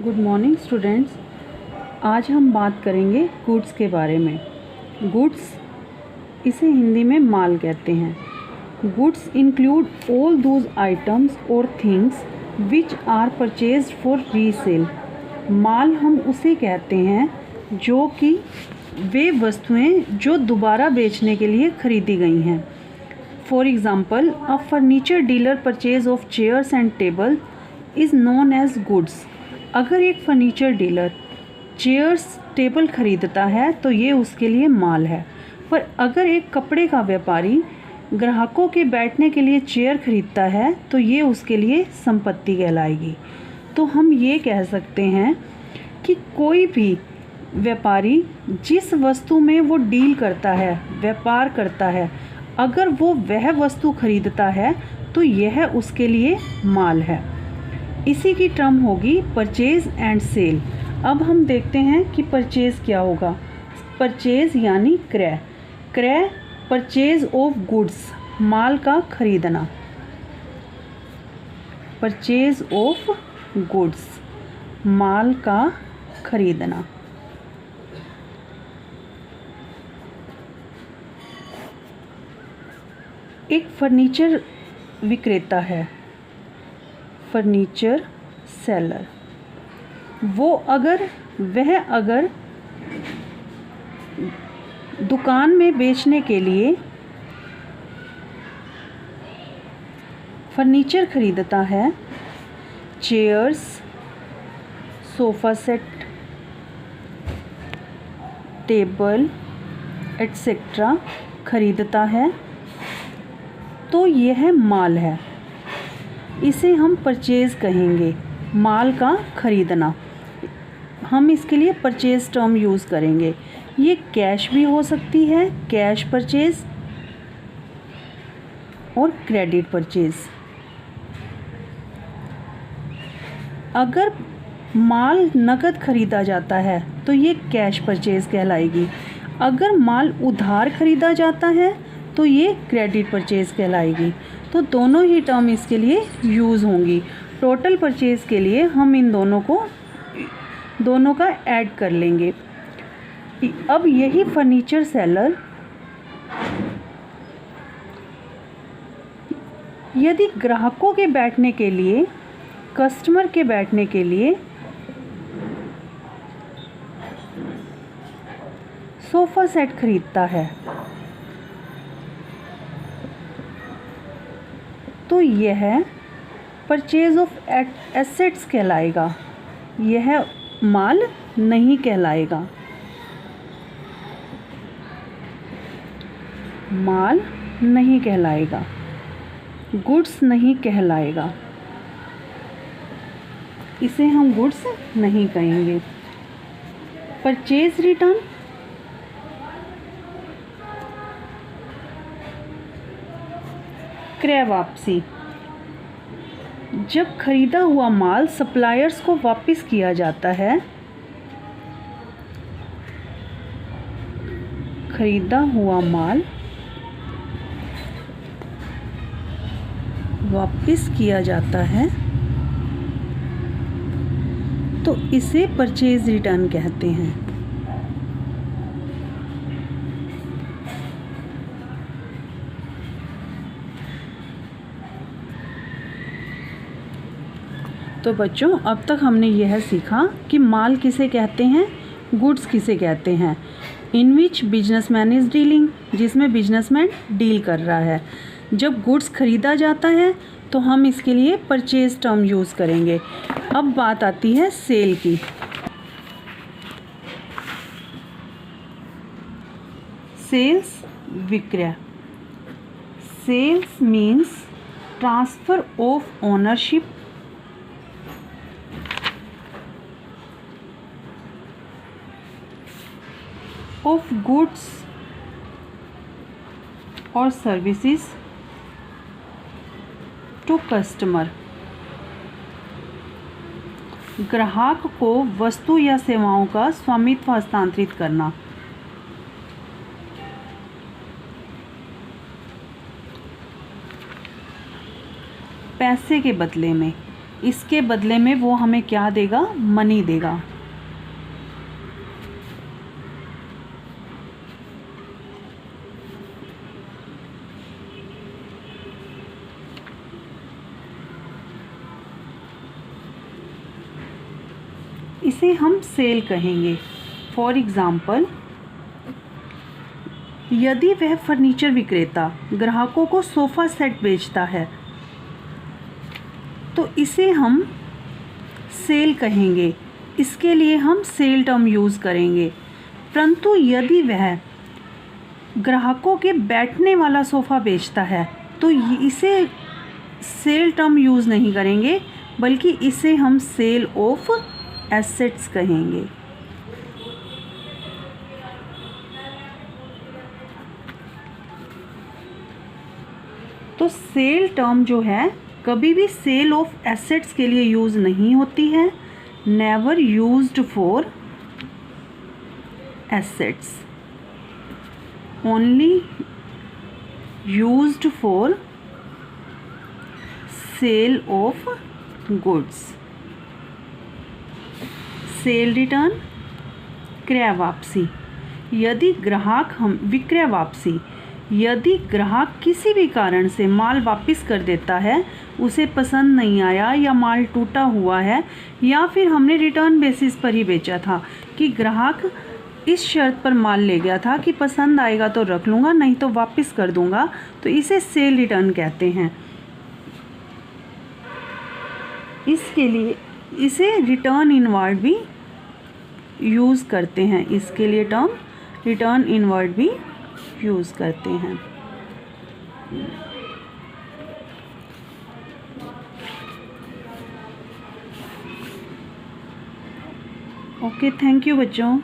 Good morning students. आज हम बात करेंगे गुड्स के बारे में। गुड्स, इसे हिंदी में माल कहते हैं। Goods include all those items और things which are purchased for resale. माल हम उसे कहते हैं जो कि वे वस्तुएं जो दोबारा बेचने के लिए खरीदी गई हैं। For example, a furniture dealer purchase of chairs and table is known as goods. अगर एक फर्नीचर डीलर चेयर्स टेबल खरीदता है तो ये उसके लिए माल है। पर अगर एक कपड़े का व्यापारी ग्राहकों के बैठने के लिए चेयर खरीदता है तो ये उसके लिए संपत्ति कहलाएगी। तो हम ये कह सकते हैं कि कोई भी व्यापारी जिस वस्तु में वो डील करता है, व्यापार करता है, अगर वो वह वस्तु खरीदता है तो यह उसके लिए माल है। इसी की टर्म होगी परचेज एंड सेल। अब हम देखते हैं कि परचेज क्या होगा। परचेज यानी क्रय। क्रय, परचेज ऑफ गुड्स, माल का खरीदना। परचेज ऑफ गुड्स, माल का खरीदना। एक फर्नीचर विक्रेता है, फर्नीचर सेलर। वह अगर दुकान में बेचने के लिए फर्नीचर खरीदता है, chairs, sofa set, table etcetera खरीदता है तो यह माल है। इसे हम परचेज़ कहेंगे, माल का खरीदना। हम इसके लिए परचेज़ टर्म यूज़ करेंगे। ये कैश भी हो सकती है, कैश परचेज़ और क्रेडिट परचेज़। अगर माल नकद खरीदा जाता है तो ये कैश परचेज़ कहलाएगी। अगर माल उधार खरीदा जाता है तो ये क्रेडिट परचेज़ कहलाएगी। तो दोनों ही टर्म इसके लिए यूज़ होंगी। टोटल परचेज़ के लिए हम इन दोनों का ऐड कर लेंगे। अब यही फर्नीचर सेलर यदि ग्राहकों के बैठने के लिए, कस्टमर के बैठने के लिए सोफ़ा सेट खरीदता है तो यह परचेज ऑफ एसेट्स कहलाएगा, यह माल नहीं कहलाएगा। माल नहीं कहलाएगा, गुड्स नहीं कहलाएगा, इसे हम गुड्स नहीं कहेंगे। परचेज रिटर्न, क्रय वापसी। जब खरीदा हुआ माल सप्लायर्स को वापस किया जाता है, खरीदा हुआ माल वापस किया जाता है तो इसे परचेज रिटर्न कहते हैं। तो बच्चों, अब तक हमने यह सीखा कि माल किसे कहते हैं, गुड्स किसे कहते हैं। इन विच बिजनेसमैन इज़ डीलिंग, जिसमें बिजनेसमैन डील कर रहा है। जब गुड्स खरीदा जाता है तो हम इसके लिए परचेज टर्म यूज़ करेंगे। अब बात आती है सेल की। सेल्स, विक्रय। Sales means transfer of ownership of goods or services to customer। ग्राहक को वस्तु या सेवाओं का स्वामित्व हस्तांतरित करना। पैसे के बदले में। इसके बदले में वो हमें क्या देगा, मनी देगा। इसे हम सेल कहेंगे। फॉर एग्ज़ाम्पल, यदि वह फर्नीचर विक्रेता ग्राहकों को सोफ़ा सेट बेचता है तो इसे हम सेल कहेंगे। इसके लिए हम सेल टर्म यूज़ करेंगे। परंतु यदि वह ग्राहकों के बैठने वाला सोफ़ा बेचता है तो इसे सेल टर्म यूज़ नहीं करेंगे, बल्कि इसे हम सेल ऑफ एसेट्स कहेंगे। तो सेल टर्म जो है कभी भी सेल ऑफ एसेट्स के लिए यूज़ नहीं होती है। Never used for assets, only used for sale of goods. Cell return, क्रय वापसी। यदि ग्राहक विक्रय वापसी, यदि ग्राहक किसी भी कारण से माल वापस कर देता है, उसे पसंद नहीं आया या माल टूटा हुआ है, या फिर हमने रिटर्न बेसिस पर ही बेचा था कि ग्राहक इस शर्त पर माल ले गया था कि पसंद आएगा तो रख लूँगा, नहीं तो वापस कर दूँगा, तो इसे सेल रिटर्न कहते हैं। इसके लिए इसे रिटर्न इनवर्ड भी यूज़ करते हैं। इसके लिए टर्म रिटर्न इनवर्ड भी यूज़ करते हैं। ओके, थैंक यू बच्चों।